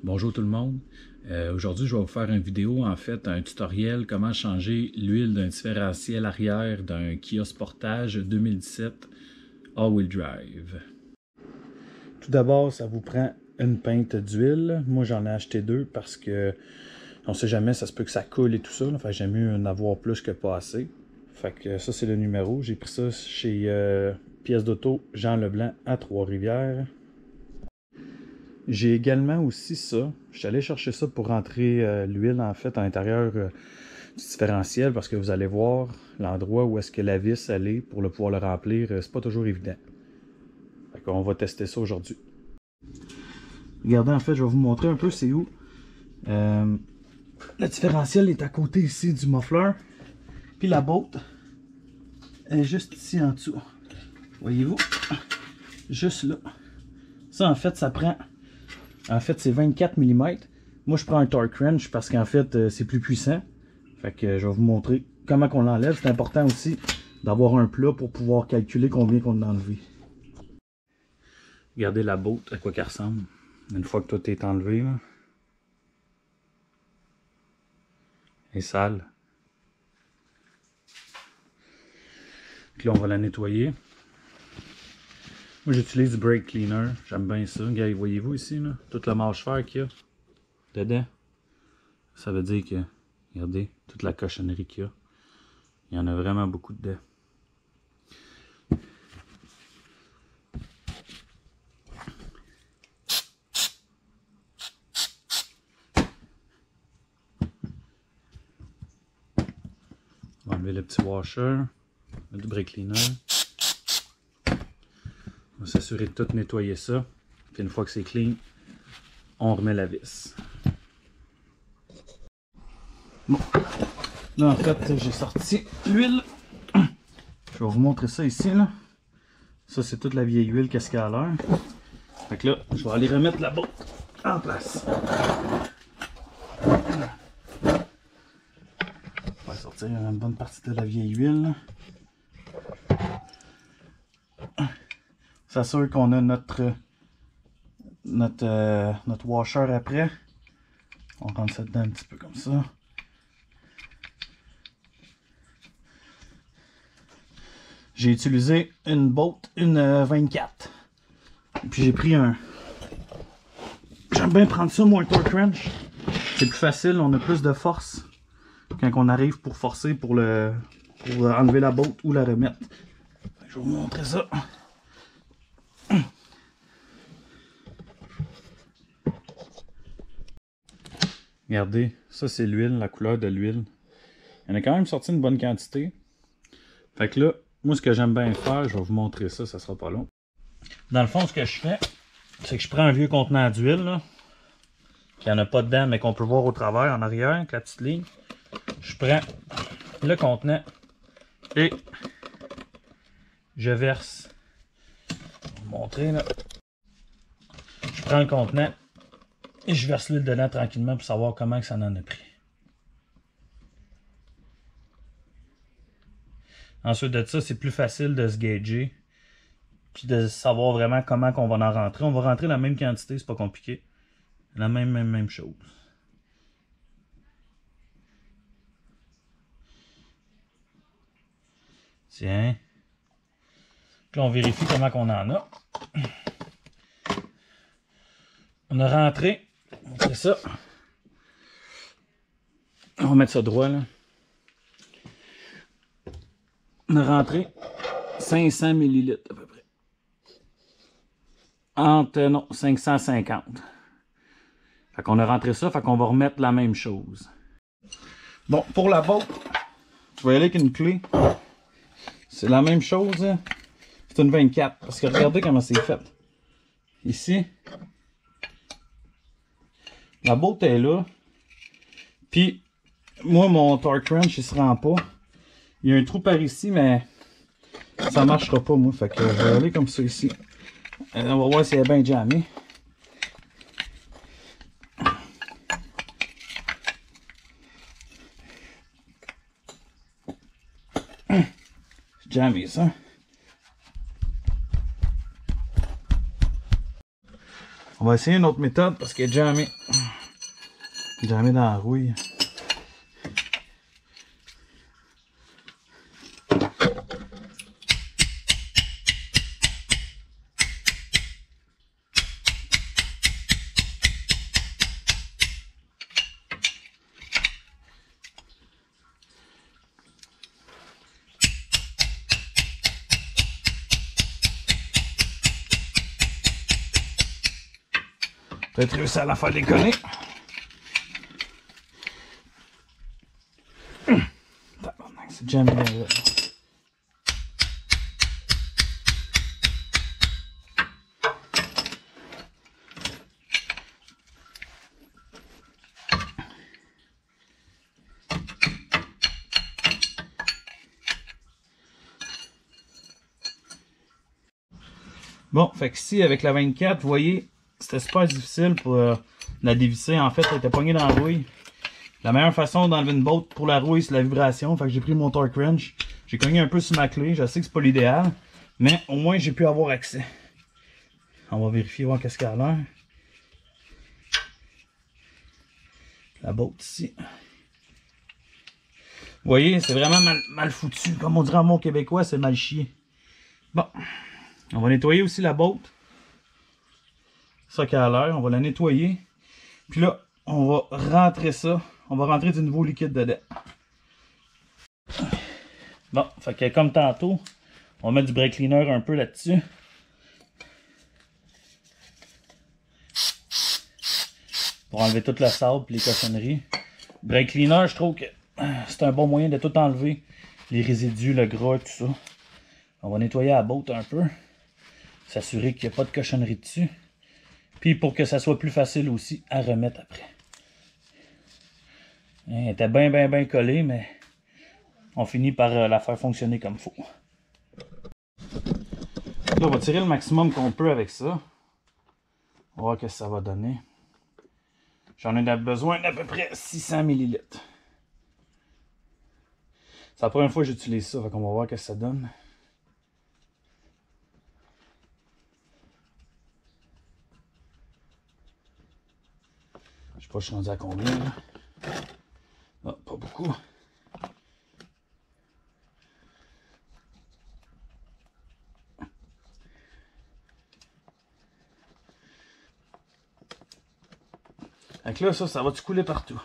Bonjour tout le monde. Aujourd'hui, je vais vous faire une vidéo, en fait, un tutoriel comment changer l'huile d'un différentiel arrière d'un Kia Sportage 2017 All-Wheel Drive. Tout d'abord, ça vous prend une pinte d'huile. Moi, j'en ai acheté deux parce que on sait jamais, ça se peut que ça coule et tout ça. Fait que j'aime mieux en avoir plus que pas assez. Fait que ça, c'est le numéro. J'ai pris ça chez Pièces d'auto Jean Leblanc à Trois-Rivières. J'ai également aussi ça. Je suis allé chercher ça pour rentrer l'huile en fait à l'intérieur du différentiel parce que vous allez voir l'endroit où est-ce que la vis elle est pour pouvoir le remplir, c'est pas toujours évident. Fait qu'on va tester ça aujourd'hui. Regardez, en fait, je vais vous montrer un peu c'est où. Le différentiel est à côté ici du muffler. Puis la botte est juste ici en dessous. Voyez-vous? Juste là. Ça en fait, ça prend... En fait, c'est 24 mm. Moi, je prends un torque wrench parce qu'en fait, c'est plus puissant. Fait que je vais vous montrer comment on l'enlève. C'est important aussi d'avoir un plat pour pouvoir calculer combien qu'on a enlevé. Regardez la botte, à quoi qu'elle ressemble. Une fois que tout est enlevé, là. Elle est sale. Donc là, on va la nettoyer. Moi, j'utilise du brake cleaner. J'aime bien ça. Regardez, voyez-vous ici, là, toute la mâche-fer qu'il y a dedans. Ça veut dire que, regardez, toute la cochonnerie qu'il y a. Il y en a vraiment beaucoup dedans. On va enlever le petit washer, du brake cleaner. On va s'assurer de tout nettoyer ça. Puis une fois que c'est clean, on remet la vis. Bon. Là, en fait, j'ai sorti l'huile. Je vais vous montrer ça ici, là. Ça, c'est toute la vieille huile, qu'est-ce qu'elle a à l'air. Fait que là, je vais aller remettre la botte en place. On va sortir une bonne partie de la vieille huile. S'assure qu'on a notre washer après. On rentre ça dedans un petit peu comme ça. J'ai utilisé une botte, une 24. Et puis j'ai pris un... J'aime bien prendre ça, moi, un torque wrench. C'est plus facile, on a plus de force quand on arrive pour forcer pour enlever la botte ou la remettre. Je vais vous montrer ça. Regardez, ça c'est l'huile, la couleur de l'huile. Il y en a quand même sorti une bonne quantité. Fait que là, moi ce que j'aime bien faire, je vais vous montrer ça, ça sera pas long. Dans le fond, ce que je fais, c'est que je prends un vieux contenant d'huile, là, qu'il n'y en a pas dedans, mais qu'on peut voir au travers, en arrière, avec la petite ligne. Je prends le contenant et je verse. Je vais vous montrer, là. Je prends le contenant et je verse l'huile dedans tranquillement pour savoir comment que ça en a pris. Ensuite de ça, c'est plus facile de se gager. Puis de savoir vraiment comment qu'on va en rentrer. On va rentrer la même quantité, c'est pas compliqué. La même chose. Tiens. Là, on vérifie comment qu'on en a. On a rentré. C'est ça. On va mettre ça droit, là. On a rentré 500 ml à peu près. Non, 550. Fait qu'on a rentré ça, fait qu'on va remettre la même chose. Bon, pour la botte, je vais y aller avec une clé. C'est la même chose. Hein? C'est une 24. Parce que regardez comment c'est fait. Ici, la botte est là. Puis, moi, mon torque wrench, il se rend pas. Il y a un trou par ici, mais ça marchera pas, moi. Fait que je vais aller comme ça ici. On va voir si elle est bien jammée. Jammé, ça. On va essayer une autre méthode parce qu'elle est jamais dans la rouille. Peut-être réussi à la faire déconner. C'est jamais là. Bon, fait que ici, avec la 24, vous voyez, c'était super difficile pour la dévisser. En fait, elle était pognée dans la rouille. La meilleure façon d'enlever une botte pour la rouille, c'est la vibration. Fait que j'ai pris mon torque wrench. J'ai cogné un peu sur ma clé. Je sais que c'est pas l'idéal, mais au moins j'ai pu avoir accès. On va vérifier, voir qu'est-ce qu'elle a l'air. La botte ici. Vous voyez, c'est vraiment mal foutu. Comme on dirait en mot québécois, c'est mal chié. Bon, on va nettoyer aussi la botte. Ça qu'elle a l'air, on va la nettoyer. Puis là, on va rentrer ça. On va rentrer du nouveau liquide dedans. Bon, fait que comme tantôt, on va mettre du brake cleaner un peu là-dessus. Pour enlever tout le sable et les cochonneries. Brake cleaner, je trouve que c'est un bon moyen de tout enlever. Les résidus, le gras, tout ça. On va nettoyer la botte un peu. S'assurer qu'il n'y a pas de cochonnerie dessus. Puis pour que ça soit plus facile aussi à remettre après. Elle était bien collée, mais on finit par la faire fonctionner comme il faut. Là, on va tirer le maximum qu'on peut avec ça. On va voir ce que ça va donner. J'en ai besoin d'à peu près 600 ml. C'est la première fois que j'utilise ça, donc on va voir ce que ça donne. Je sais pas, je suis rendu à combien là. Ah, pas beaucoup. Donc là, ça va-tu couler partout?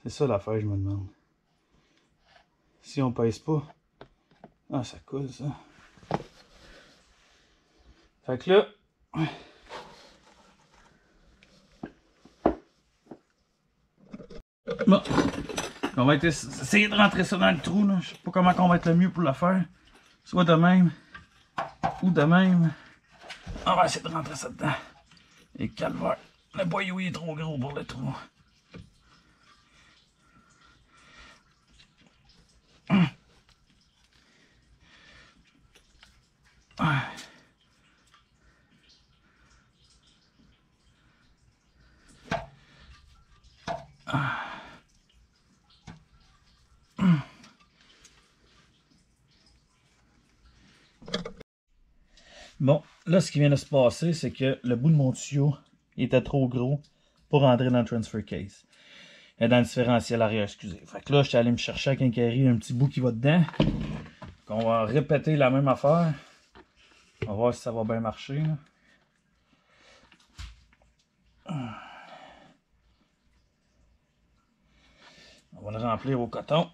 C'est ça l'affaire, je me demande. Si on pèse pas, ah, ça coule ça. Fait que là, bon, on va essayer de rentrer ça dans le trou, là. Je sais pas comment on va être le mieux pour le faire. Soit de même, ou de même. On va essayer de rentrer ça dedans. Et calvaire, le boyau est trop gros pour le trou. Bon, là, ce qui vient de se passer, c'est que le bout de mon tuyau était trop gros pour rentrer dans le transfer case. Et dans le différentiel arrière, excusez. Fait que là, je suis allé me chercher à quincaillerie un petit bout qui va dedans. On va répéter la même affaire. On va voir si ça va bien marcher. On va le remplir au coton.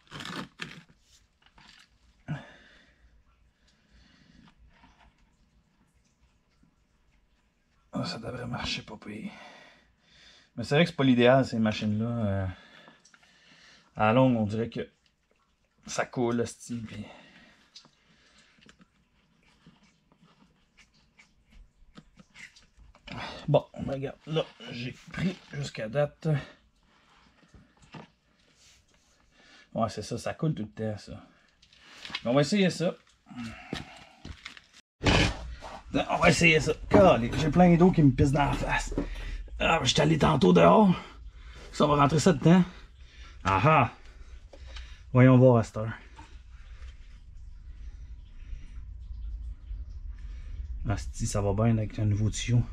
Oh, ça devrait marcher pas pire. Mais c'est vrai que c'est pas l'idéal ces machines-là. À la longue, on dirait que ça coule, style. Puis... Bon, regarde, là, j'ai pris jusqu'à date. Ouais, c'est ça, ça coule tout le temps, ça. On va essayer ça. On va essayer ça. J'ai plein d'eau qui me pisse dans la face. Ah, je suis allé tantôt dehors. Ça va rentrer ça dedans. Ah ah! Voyons voir à cette heure. Asti, ça va bien avec un nouveau tuyau.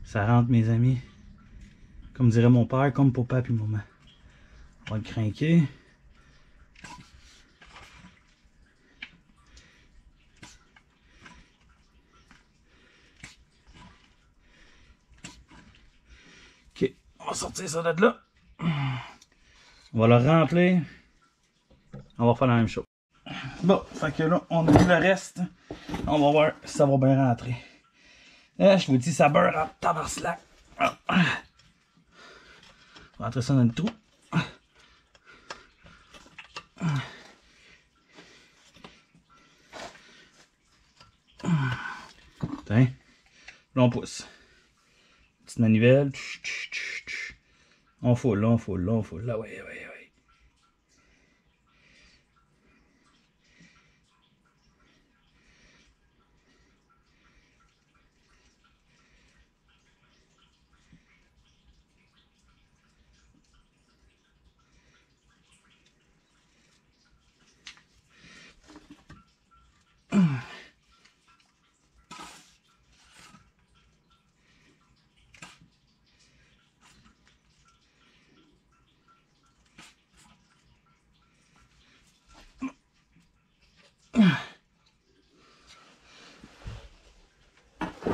Ça rentre, mes amis. Comme dirait mon père, comme papa puis maman. On va le crinquer. Ok, on va sortir ça de là. On va le remplir. On va faire la même chose. Bon, fait que là, on a mis le reste. On va voir si ça va bien rentrer. Je vous dis, ça beurre en tabarnak. On va rentrer ça dans le trou. Tiens. Là, on pousse. Petite manivelle. On foule, on foule, on foule. Là, ouais.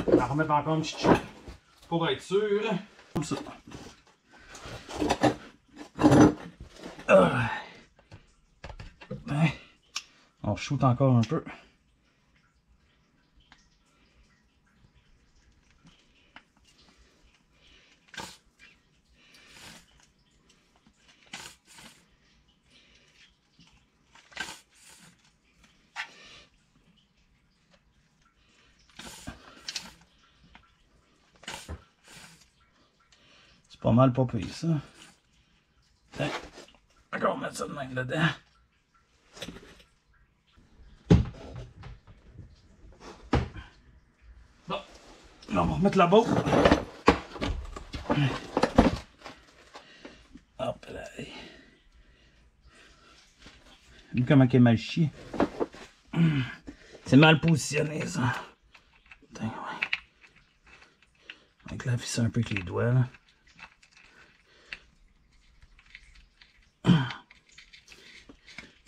On va remettre encore un petit check pour être sûr. Comme ça. On shoot encore un peu. C'est pas mal pas pire ça. Tiens, encore mettre ça de même dedans. Bon, là on va remettre la botte. Hop là. Vu comment elle est mal chiée. C'est mal positionné ça. Tiens, ouais. Donc là, visser un peu avec les doigts là.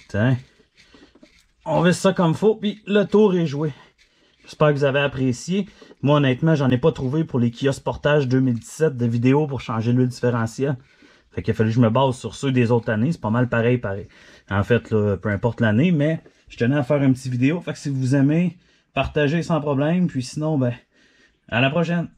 Tiens. On visse ça comme faut, puis le tour est joué. J'espère que vous avez apprécié. Moi, honnêtement, j'en ai pas trouvé pour les Kia Sportage 2017 de vidéos pour changer l'huile différentielle. Fait qu'il a fallu que je me base sur ceux des autres années. C'est pas mal pareil. En fait, là, peu importe l'année, mais je tenais à faire une petite vidéo. Fait que si vous aimez, partagez sans problème. Puis sinon, ben, à la prochaine.